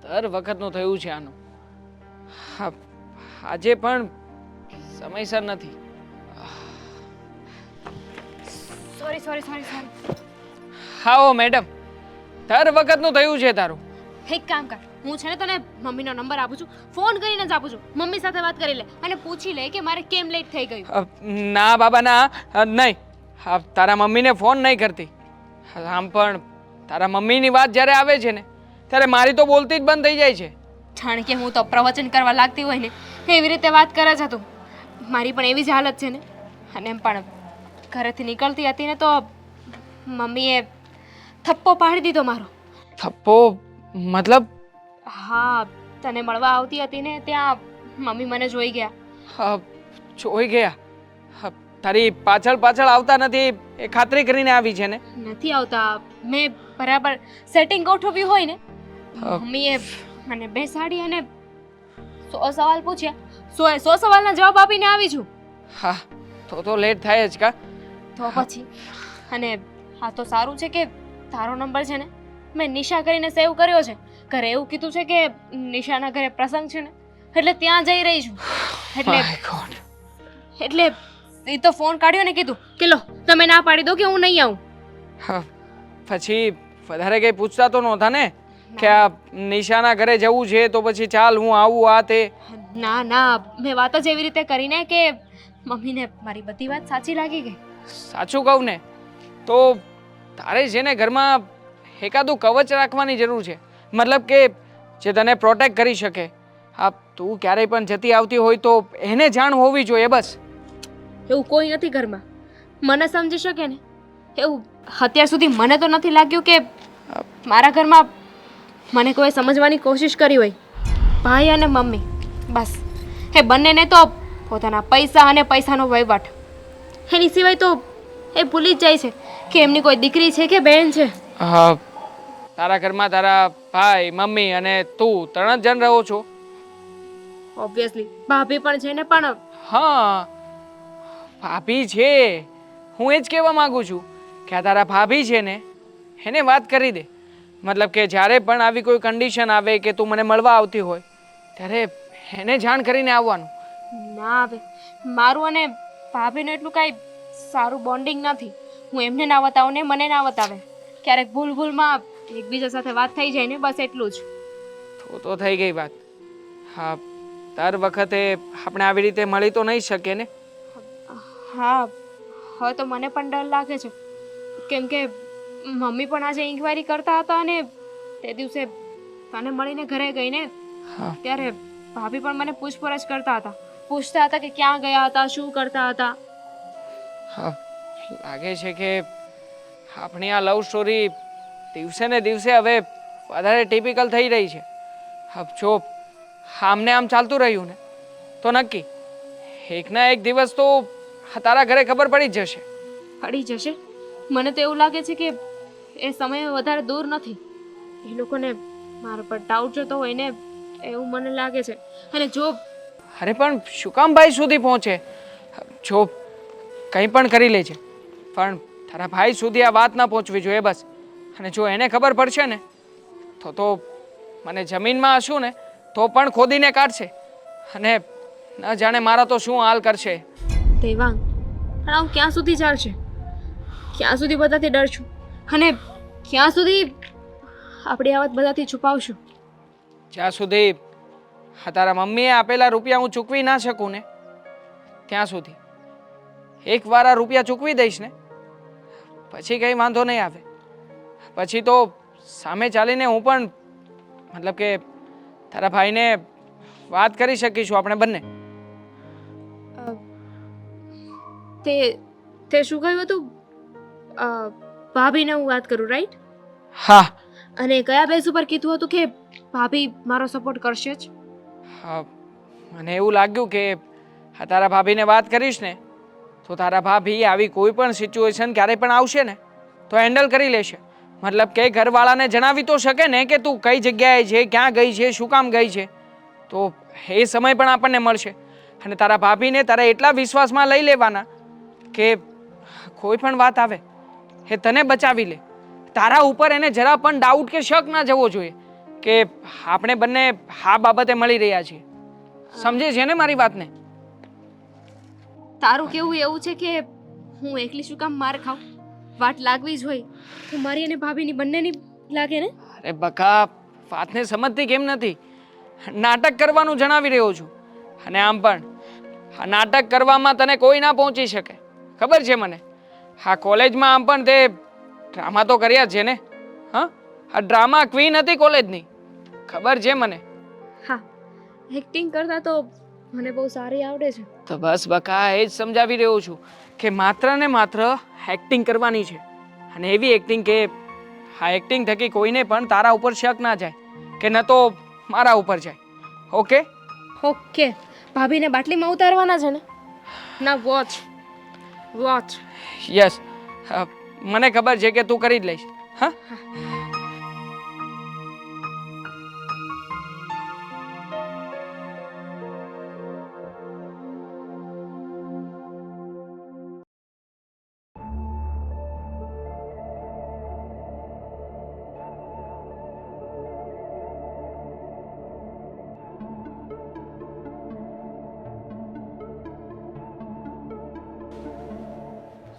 દર વખતનું થયું છે આનું. હા, આજે પણ સમયસર નથી. Sorry sorry sorry sorry. હા ઓ મેડમ, દર વખતનું થયું છે તારું. એક કામ કર, હું છે ને તને મમ્મીનો નંબર આપું છું, ફોન કરીને જ આપું છું. મમ્મી સાથે વાત કરી લે અને પૂછી લે કે મારે કેમ લેટ થઈ ગયું. ના બાબા ના, નહીં. હા, તારા મમ્મીને ફોન નહીં કરતી. આમ પણ તારા મમ્મીની વાત જ્યારે આવે છે ને ત્યારે મારી તો બોલતી જ બંધ થઈ જાય છે. જાણે કે હું તો પ્રવચન કરવા લાગતી હોય ને એવી રીતે વાત કરે છે તું. મારી પણ એવી જ હાલત છે ને. અને એમ પણ ઘરેથી નીકળતી હતી ને તો મમ્મીએ થપ્પો પાડી દીધો મારો. થપ્પો મતલબ? હા, તને મળવા આવતી હતી ને ત્યાં મમ્મી મને જોઈ ગયા. જોઈ ગયા? તારી પાછળ પાછળ આવતા નથી એ ખાતરી કરીને આવી છે ને? નથી આવતા. મેં બરાબર સેટિંગ ગોઠવ્યું હોય ને. મમ્મીએ મને બેસાડી અને 100 સવાલ પૂછ્યા. 100 સવાલના જવાબ આપીને આવી છું. હા, તો લેટ થાય જ કા? તો પછી અને હા તો સારું છે કે તારો નંબર છે ને મેં નિશા કરીને સેવ કર્યો છે. ઘરે એવું કીધું છે કે નિશાના ઘરે પ્રસંગ છે ને એટલે ત્યાં જઈ રહી છું. એટલે એ તો ફોન કાઢ્યો ને કીધું કે લો તમે ના પાડી દો કે હું નહીં આવું. હા, પછી વધારે કઈ પૂછતા તો નહોતા ને કે આ નિશાના ઘરે જવું છે તો પછી ચાલ હું આવું આ તે? ના ના, મેં વાત જ એવી રીતે કરીને કે મમ્મીને મારી બધી વાત સાચી લાગી ગઈ. સાચું કહું ને તો તારે છે ને ઘરમાં એકાદું કવચ રાખવાની જરૂર છે. મતલબ કે જે તને પ્રોટેક્ટ કરી શકે. હા, તું ક્યારેય પણ જતી આવતી હોય તો એને જાણ હોવી જોઈએ બસ. એવું કોઈ નથી ઘરમાં મને સમજી શકે ને એવું. અત્યાર સુધી મને તો નથી લાગ્યું કે મારા ઘરમાં મને કોઈ સમજવાની કોશિશ કરી હોય. ભાઈ અને મમ્મી બસ એ બંનેને તો પોતાના પૈસા અને પૈસાનો વહીવટ, એની સિવાય તો એ ભૂલી જ જાય છે કે એમની કોઈ દીકરી છે કે બહેન છે. હા, તારા ઘરમાં તારા ભાઈ મમ્મી અને તું 3 જ જણ રહો છો? ઓબ્વિયસલી ભાભી પણ છે ને. પણ હા, ભાભી છે. હું એ જ કહેવા માંગુ છું કે આ તારા ભાભી છે ને એને વાત કરી દે. મતલબ કે જ્યારે પણ આવી કોઈ કન્ડિશન આવે કે તું મને મળવા આવતી હોય ત્યારે એને જાણ કરીને આવવાનું. ના આવે. મારું અને ભાભીનું એટલું કાંઈ સારું બોન્ડિંગ નથી. હું એમને ના બતાવું ને મને ના બતાવે. ક્યારેક ભૂલમાં એકબીજા સાથે વાત થઈ જાય ને બસ એટલું જ. તો થઈ ગઈ વાત. હા, દર વખતે આપણે આવી રીતે મળી તો નહીં શકીએ ને? હા, હવે તો મને પણ ડર લાગે છે કેમ કે મમ્મી પણ આજે ઇન્ક્વાયરી કરતા હતા અને તે દિવસે તને મળીને ઘરે ગઈ ને ત્યારે ભાભી પણ મને પૂછપરછ કરતા હતા. પૂછતા હતા કે ક્યાં ગયા હતા, શું કરતા હતા. હા, લાગે છે કે આપણી આ લવ સ્ટોરી દિવસે ને દિવસે હવે વધારે ટિપિકલ થઈ રહી છે. હવે જો આમને આમ ચાલતું રહ્યું ને તો નક્કી એકના એક દિવસ તો તારા ઘરે ખબર પડી જ જશે. પડી જશે? મને તો એવું લાગે છે કે એ સમય વધારે દૂર નથી. એ લોકોને મારા પર ડાઉટ જતો હોય ને એવું મને લાગે છે. અને જો અરે પણ શું કામ ભાઈ સુધી પહોંચે? જો કંઈ પણ કરી લેજે પણ તારા ભાઈ સુધી આ વાત ના પહોંચવી જોઈએ બસ. અને જો એને ખબર પડશે ને તો મને જમીનમાં હશું ને તો પણ ખોદીને કાઢશે અને ન જાણે મારા તો શું હાલ કરશે. દેવાંગ, પણ આવું ક્યાં સુધી ચાલશે? ક્યાં સુધી બધાથી ડરશું અને ક્યાં સુધી આપણી આ વાત બધાથી છુપાવશું? જ્યાં સુધી તારા મમ્મીએ આપેલા રૂપિયા હું ચૂકવી ના શકું ને ત્યાં સુધી. એકવાર આ રૂપિયા ચૂકવી દઈશ ને પછી કંઈ વાંધો નહીં આવે. પછી તો સામે ચાલીને હું પણ મતલબ કે તારા ભાઈને વાત કરી શકીશું આપણે બંને. તે શું કહ્યું હતું? ભાભીને હું વાત કરું, રાઈટ? હા. અને કયા બેઝ ઉપર કીધું હતું કે ભાભી મારો સપોર્ટ કરશે જ? હા, મને એવું લાગ્યું કે તારા ભાભીને વાત કરીશ ને તો તારા ભાભી આવી કોઈ પણ સિચ્યુએશન ક્યારે પણ આવશે ને તો હેન્ડલ કરી લેશે. મતલબ કે ઘરવાળાને જણાવી તો શકે ને કે તું કઈ જગ્યાએ છે, ક્યાં ગઈ છે, શું કામ ગઈ છે. તો એ સમય પણ આપણને મળશે અને તારા ભાભીને તારે એટલા વિશ્વાસમાં લઈ લેવાના કે કોઈ પણ વાત આવે એ તને બચાવી લે. તારા ઉપર એને જરા પણ ડાઉટ કે શક ના જવો જોઈએ કે આપણે બંને આ બાબતે મળી રહ્યા છીએ. સમજે છે ને મારી વાતને? તારું કેવું એવું છે કે હું એકલી શું કામ માર ખાઉં? વાટ લાગવી જ હોય તો મારી અને ભાભીની બંનેની લાગે ને. અરે બકા, વાતને સમજતી કેમ નથી? નાટક કરવાનું જણાવી રહ્યો છું. અને આમ પણ આ નાટક કરવામાં તને કોઈ ના પહોંચી શકે, ખબર છે મને. હા, કોલેજમાં આમ પણ તે ડ્રામા તો કર્યા જ છે ને. હા, આ ડ્રામા ક્વીન હતી કોલેજની, ખબર છે મને. હા, એક્ટિંગ કરતા તો મને બહુ સારી આવડે છે. તો બસ બકા, એ જ સમજાવી રહ્યો છું કે માત્ર ને માત્ર એક્ટિંગ કરવાની છે. અને એવી એક્ટિંગ કે આ એક્ટિંગ થકી કોઈને પણ તારા ઉપર શક ના જાય, કે ન તો મારા ઉપર જાય. ઓકે? ઓકે. ભાભીને બાટલીમાં ઉતારવાના છે ને? ના, વોચ વોચ. યસ, મને ખબર છે કે તું કરી જ લઈશ. હા,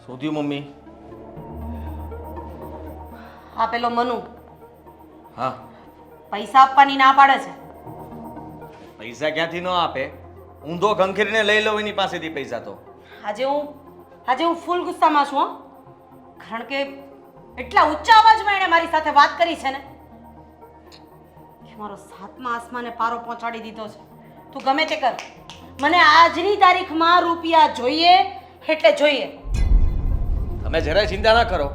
શું થયું મમ્મી? આ પેલો મનુ હા, પૈસા આપવાની ના પાડે છે. પૈસા ક્યાંથી ન આપે? ઊંધો ખંખેરીને લઈ લઉં એની પાસેથી પૈસા તો. આજે હું ફૂલ ગુસ્સામાં છું હો. કારણ કે એટલા ઊંચા અવાજમાં એણે મારી સાથે વાત કરી છે ને કે મારો સાતમા આસમાને પારો પહોંચાડી દીધો છે. તું ગમે તે કર, મને આજની તારીખમાં રૂપિયા જોઈએ એટલે જોઈએ. તમે જરાય ચિંતા ના કરો,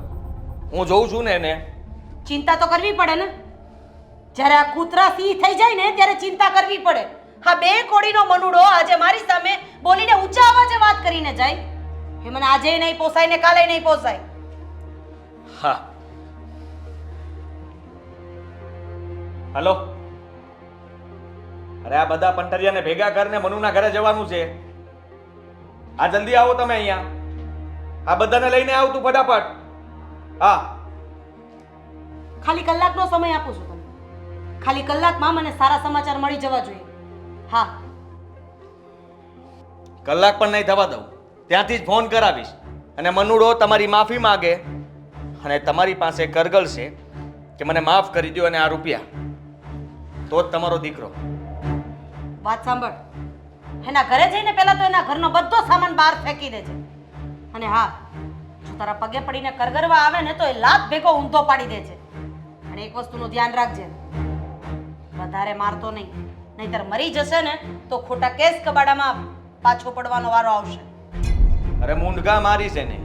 હું જોઉં છું ને એને. ચિંતા તો કરવી પડે ને. જ્યારે આ કૂતરા સિંહ થઈ જાય ને ત્યારે ચિંતા કરવી પડે. હા, બે કોડીનો મનુડો આજે મારી સામે બોલીને ઊંચા અવાજે વાત કરીને જાય, એ મને આજે નહીં પોસાય ને કાલે નહીં પોસાય. હા, હલો. અરે આ બધા પંટરિયાને ભેગા કરીને મનુના ઘરે જવાનું છે. આ જલ્દી આવો તમે અહીંયા. આ બધાને લઈને આવ તું ફટાફટ. હા, ખાલી કલાકનો સમય આપું છું તમને. ખાલી કલાકમાં મને સારા સમાચાર મળી જવા જોઈએ. હા, કલાક પણ નહીં થવા દઉં. ત્યાંથી જ ફોન કરાવીશ અને મનુડો તમારી માફી માગે અને તમારી પાસે કરગલ છે કે મને માફ કરી દો અને આ રૂપિયા, તો જ તમારો દીકરો. વાત સાંભળ. એના ઘરે જઈને પહેલા તો એના ઘરનો બધો સામાન બહાર ફેંકી દેજે. અને હા, જો તારા પગે પડીને કરગરવા આવે ને તો એ લાત ભેગો ઊંધો પાડી દેજે. અને એક વસ્તુનું ધ્યાન રાખજે, વધારે મારતો નહીં, નહીતર મરી જશે ને તો ખોટા કેસ કબાડામાં પાછો પડવાનો વારો આવશે. અરે મૂંઢગા મારી છે ને.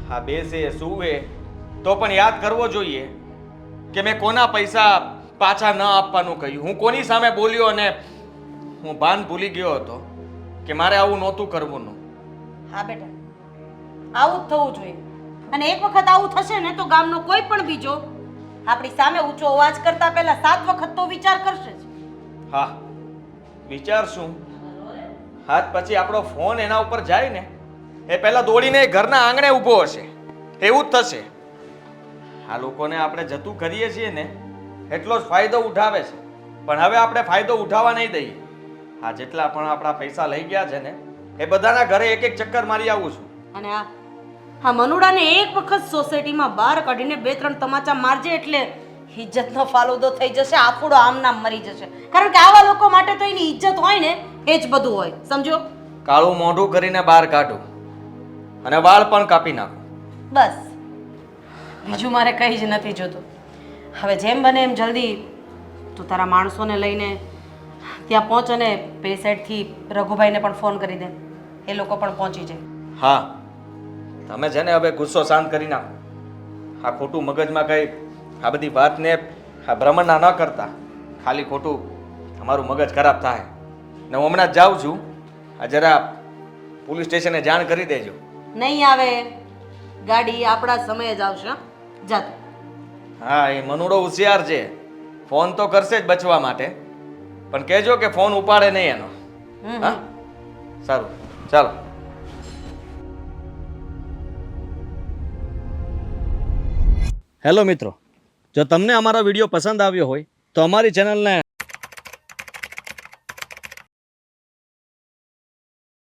હા, બેસે સુવે તો પણ યાદ કરવો જોઈએ કે મેં કોના પૈસા પાછા ન આપવાનું કહ્યું, હું કોની સામે બોલ્યો અને હું ભાન ભૂલી ગયો હતો કે મારે આવું નહોતું કરવું. હા બેટા, આવું જ થવું જોઈએ. અને એક વખત આવું થશે ને તો ગામનો કોઈ પણ બીજો આપણી સામે ઊંચો અવાજ કરતા પહેલા 7 વખત તો વિચાર કરશે જ. હા, વિચારશું. હાથ પછી આપણો ફોન એના ઉપર જાય ને એ પહેલા દોડીને ઘરના આંગણે ઊભો હશે, એવું જ થશે. આ લોકોને આપણે જતું કરીએ છીએ ને એટલો જ ફાયદો ઉઠાવે છે, પણ હવે આપણે ફાયદો ઉઠાવવા નહીં દઈએ. આ જેટલા પણ આપણા પૈસા લઈ ગયા છે ને એ બધાના ઘરે એક એક ચક્કર મારી આવું છું. અને આ મનુડાને એક વખત સોસાયટીમાં બહાર કાઢીને 2-3 તમાચા મારજે એટલે ઇજ્જતનો ફાલુદો થઈ જશે, આફુડો આમ નામ મરી જશે. કારણ કે આવા લોકો માટે તો એની ઇજ્જત હોય ને એ જ બધું હોય, સમજો. કાળું મોઢું કરીને બહાર કાઢું અને વાળ પણ કાપી નાખું, બસ બીજું મારે કંઈ જ નથી જોતું. હવે જેમ બને એમ જલ્દી તું તારા માણસોને લઈને ત્યાં પહોંચ અને પેલી સાઈડથી રઘુભાઈને પણ ફોન કરી દે, એ લોકો પણ પહોંચી જાય. હા, તમે છે ને હવે ગુસ્સો શાંત કરી નાખો. આ ખોટું મગજમાં કઈ આ બધી વાતને આ ભ્રમણના ન કરતા. ખાલી ખોટું તમારું મગજ ખરાબ થાય. ને હું હમણાં જ જાઉં છું. આ જરા પોલીસ સ્ટેશને જાણ કરી દેજો. નહીં આવે, ગાડી આપણા સમયે જ આવશે. જા તું. હા, એ મનુડો હોશિયાર છે. ફોન તો કરશે જ બચવા માટે, પણ કહેજો કે ફોન ઉપાડે નહીં એનો. હા, સારું, ચાલો. હેલો મિત્રો, જો તમને અમારો વિડીયો પસંદ આવ્યો હોય તો અમારી ચેનલને